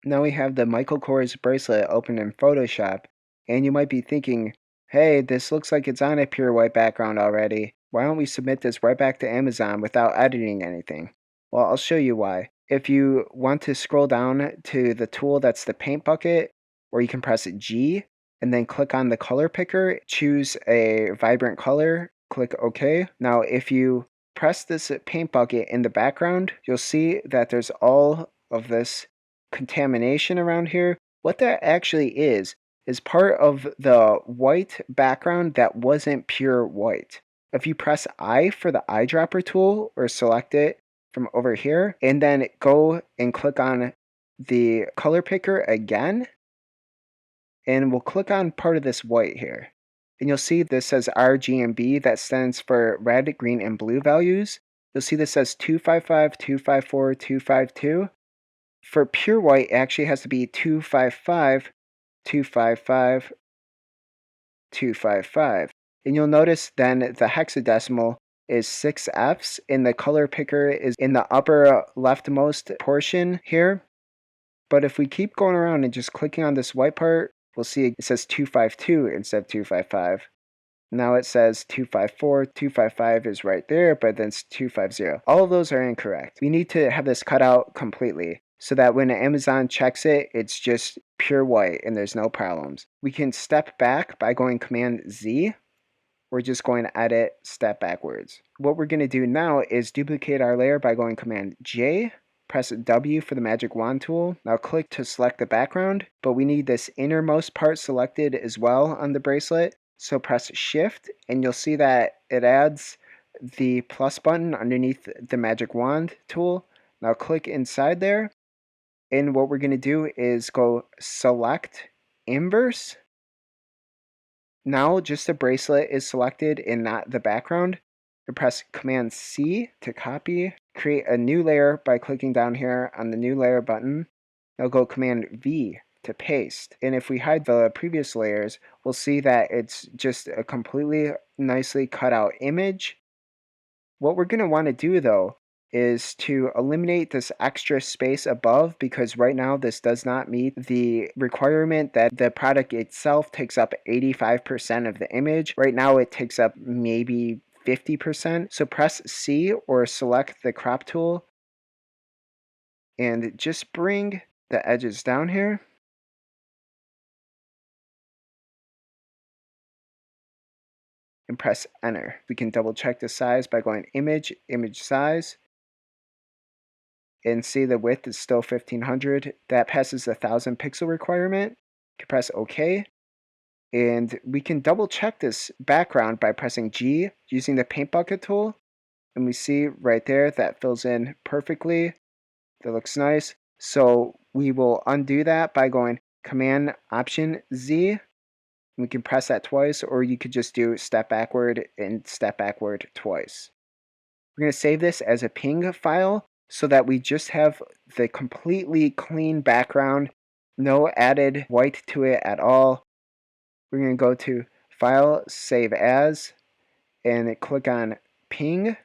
Now we have the Michael Kors bracelet open in Photoshop, and you might be thinking, hey, this looks like it's on a pure white background already. Why don't we submit this right back to Amazon without editing anything? Well, I'll show you why. If you want to scroll down to the tool that's the paint bucket, or you can press G and then click on the color picker, choose a vibrant color, click OK. Now, if you press this paint bucket in the background, you'll see that there's all of this contamination around here. What that actually is part of the white background that wasn't pure white. If you press I for the eyedropper tool or select it from over here and then go and click on the color picker again, and we'll click on part of this white here. And you'll see this says RGB, that stands for red, green, and blue values. You'll see this says 255, 254, 252. For pure white, it actually has to be 255, 255, 255. And you'll notice then the hexadecimal is 6 Fs, and the color picker is in the upper leftmost portion here. But if we keep going around and just clicking on this white part, we'll see it says 252 instead of 255. Now it says 254, 255 is right there, but then it's 250. All of those are incorrect. We need to have this cut out completely so that when Amazon checks it, it's just pure white and there's no problems. We can step back by going Command Z. We're just going to edit, step backwards. What we're going to do now is duplicate our layer by going Command J. Press W for the magic wand tool. Now click to select the background, but we need this innermost part selected as well on the bracelet. So press Shift, and you'll see that it adds the plus button underneath the magic wand tool. Now click inside there, and what we're going to do is go Select Inverse. Now just the bracelet is selected and not the background. You press Command C to copy. Create a new layer by clicking down here on the new layer button. Now go Command V to paste. And if we hide the previous layers, we'll see that it's just a completely nicely cut out image. What we're going to want to do though is to eliminate this extra space above, because right now this does not meet the requirement that the product itself takes up 85% of the image. Right now it takes up maybe 50%. So press C or select the crop tool and just bring the edges down here. And press enter. We can double check the size by going image, image size, and see the width is still 1500. That passes the 1000 pixel requirement. You can press OK. And we can double check this background by pressing G using the paint bucket tool. And we see right there that fills in perfectly. That looks nice. So we will undo that by going Command Option Z. We can press that twice, or you could just do step backward and step backward twice. We're going to save this as a PNG file so that we just have the completely clean background, no added white to it at all. We're going to go to File, Save As, and click on Ping,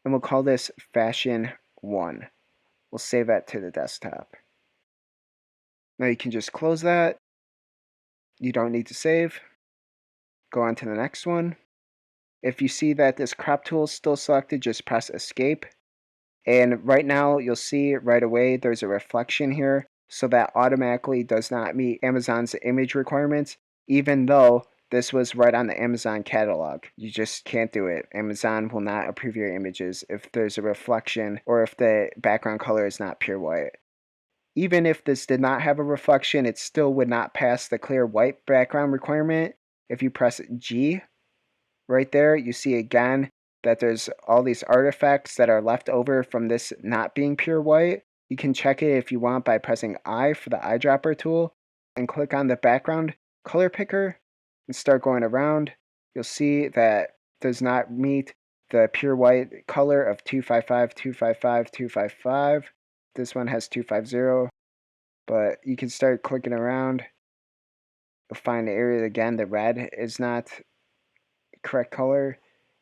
and we'll call this Fashion 1. We'll save that to the desktop. Now you can just close that. You don't need to save. Go on to the next one. If you see that this crop tool is still selected, just press Escape. And right now, you'll see right away there's a reflection here, so that automatically does not meet Amazon's image requirements, even though this was right on the Amazon catalog. You just can't do it. Amazon will not approve your images if there's a reflection or if the background color is not pure white. Even if this did not have a reflection, it still would not pass the clear white background requirement. If you press G right there, you see again that there's all these artifacts that are left over from this not being pure white. You can check it if you want by pressing I for the eyedropper tool and click on the background color picker and start going around. You'll see that does not meet the pure white color of 255, 255, 255. This one has 250, but you can start clicking around. You'll find the area again, the red is not correct color,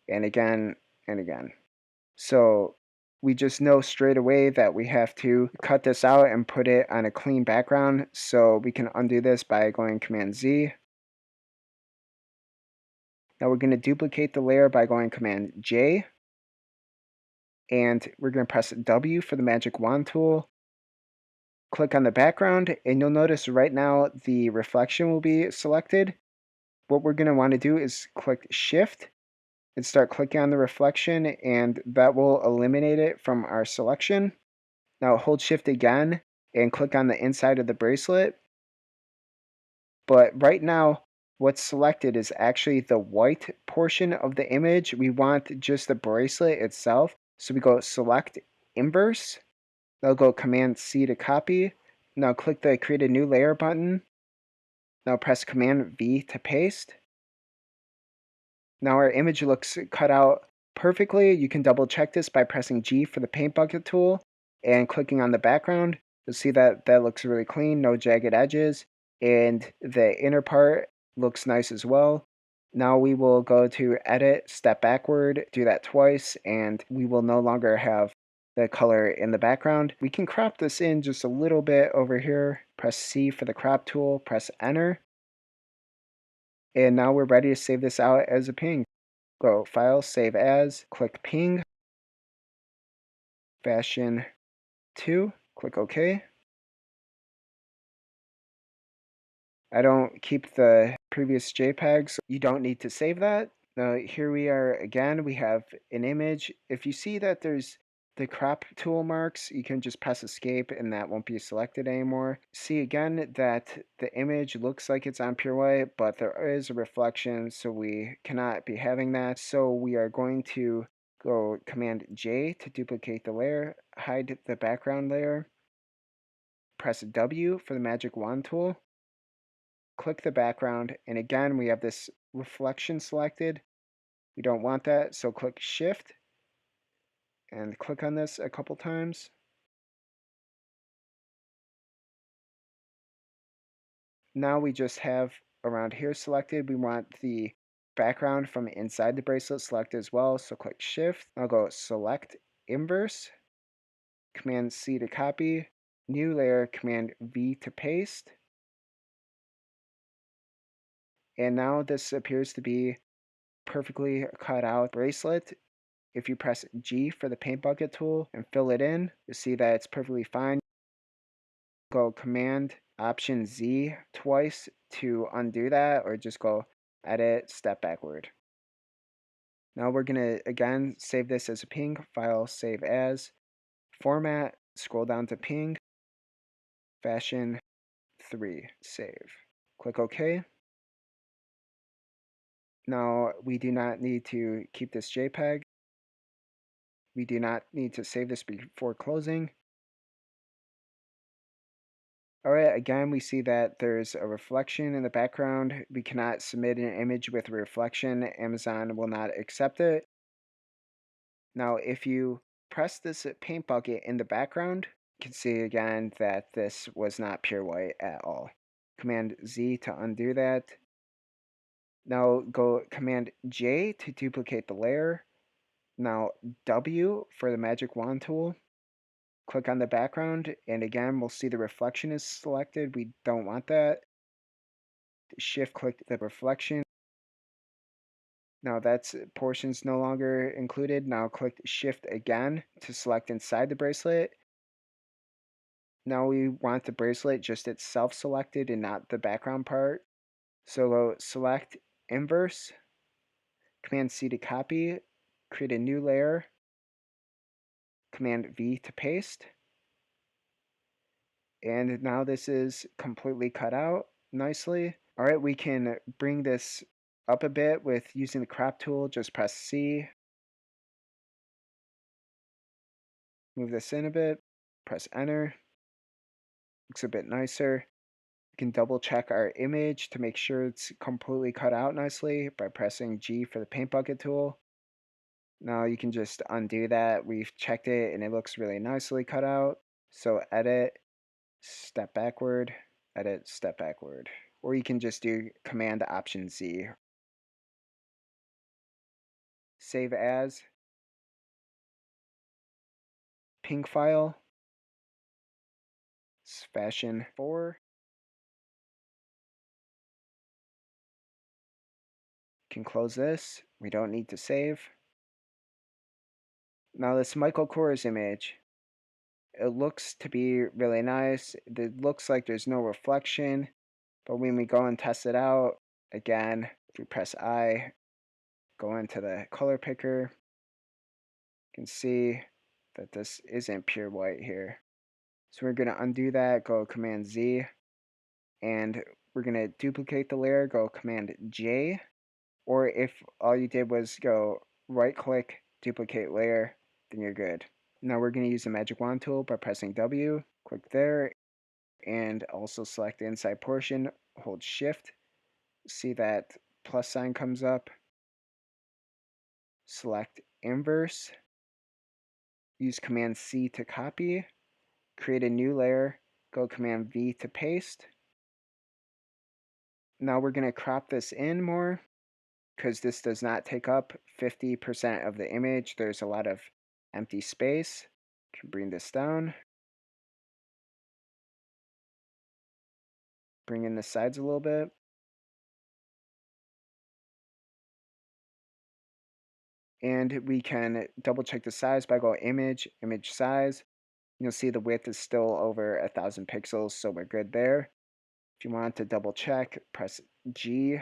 and again and again. So we just know straight away that we have to cut this out and put it on a clean background. So we can undo this by going Command Z. Now we're going to duplicate the layer by going Command J. And we're going to press W for the magic wand tool. Click on the background, and you'll notice right now the reflection will be selected. What we're going to want to do is click Shift and start clicking on the reflection, and that will eliminate it from our selection. Now hold Shift again and click on the inside of the bracelet. But right now, what's selected is actually the white portion of the image. We want just the bracelet itself. So we go Select Inverse. Now go Command C to copy. Now click the Create a New Layer button. Now press Command V to paste. Now our image looks cut out perfectly. You can double check this by pressing G for the paint bucket tool and clicking on the background. You'll see that that looks really clean, no jagged edges, and the inner part looks nice as well. Now we will go to Edit, Step Backward, do that twice, and we will no longer have the color in the background. We can crop this in just a little bit over here. Press C for the crop tool, press Enter. And now we're ready to save this out as a ping. Go File, Save As, click Ping, Fashion 2, click OK. I don't keep the previous JPEGs, so you don't need to save that. Now here we are again, we have an image. If you see that there's the crop tool marks, you can just press escape and that won't be selected anymore. See again that the image looks like it's on pure white, but there is a reflection, so we cannot be having that. So we are going to go Command J to duplicate the layer, hide the background layer, press W for the magic wand tool, click the background, and again we have this reflection selected. We don't want that, so click Shift and click on this a couple times. Now we just have around here selected. We want the background from inside the bracelet selected as well, so click Shift. I'll go Select Inverse, Command C to copy, New Layer, Command V to paste. And now this appears to be perfectly cut out bracelet. If you press G for the paint bucket tool and fill it in, you'll see that it's perfectly fine. Go Command Option Z twice to undo that, or just go Edit, Step Backward. Now we're going to again save this as a ping, File, Save As, Format, scroll down to Ping, Fashion 3, Save. Click OK. Now we do not need to keep this JPEG. We do not need to save this before closing. Alright, again we see that there's a reflection in the background. We cannot submit an image with a reflection. Amazon will not accept it. Now if you press this paint bucket in the background, you can see again that this was not pure white at all. Command Z to undo that. Now go Command J to duplicate the layer. Now W for the magic wand tool. Click on the background, and again, we'll see the reflection is selected. We don't want that. Shift click the reflection. Now that's portion's no longer included. Now click Shift again to select inside the bracelet. Now we want the bracelet just itself selected and not the background part. So go Select Inverse, Command C to copy, create a new layer, Command V to paste. And now this is completely cut out nicely. All right, we can bring this up a bit with using the crop tool. Just press C, move this in a bit, press enter. Looks a bit nicer. We can double check our image to make sure it's completely cut out nicely by pressing G for the paint bucket tool. Now you can just undo that. We've checked it and it looks really nicely cut out. So edit, step backward, edit, step backward. Or you can just do Command Option Z. Save as. ping file. It's fashion 4. Can close this. We don't need to save. Now this Michael Kors image. It looks to be really nice. It looks like there's no reflection. But when we go and test it out, again, if we press I, go into the color picker, you can see that this isn't pure white here. So we're going to undo that, go Command Z, and we're going to duplicate the layer, go Command J, or if all you did was go right click, duplicate layer, then you're good. Now we're going to use the magic wand tool by pressing W, click there, and also select the inside portion, hold Shift, see that plus sign comes up, select inverse, use Command C to copy, create a new layer, go Command V to paste. Now we're going to crop this in more because this does not take up 50% of the image. There's a lot of empty space. Can bring this down. Bring in the sides a little bit. And we can double check the size by going image, image size. You'll see the width is still over 1,000 pixels, so we're good there. If you want to double check, press G.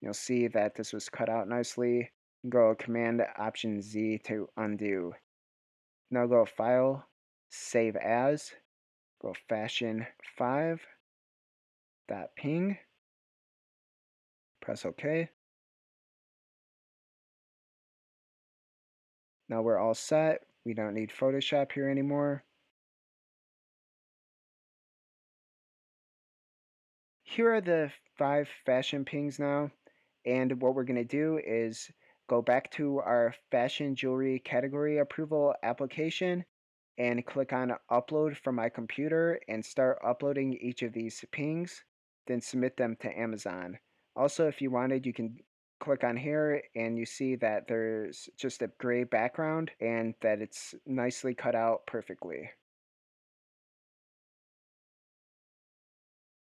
You'll see that this was cut out nicely. Go Command Option Z to undo. Now go File, Save As, go Fashion 5, .ping, press OK. Now we're all set. We don't need Photoshop here anymore. Here are the 5 fashion pings now, and what we're going to do is go back to our fashion jewelry category approval application and click on upload from my computer and start uploading each of these pings, then submit them to Amazon. Also, if you wanted, you can click on here and you see that there's just a gray background and that it's nicely cut out perfectly.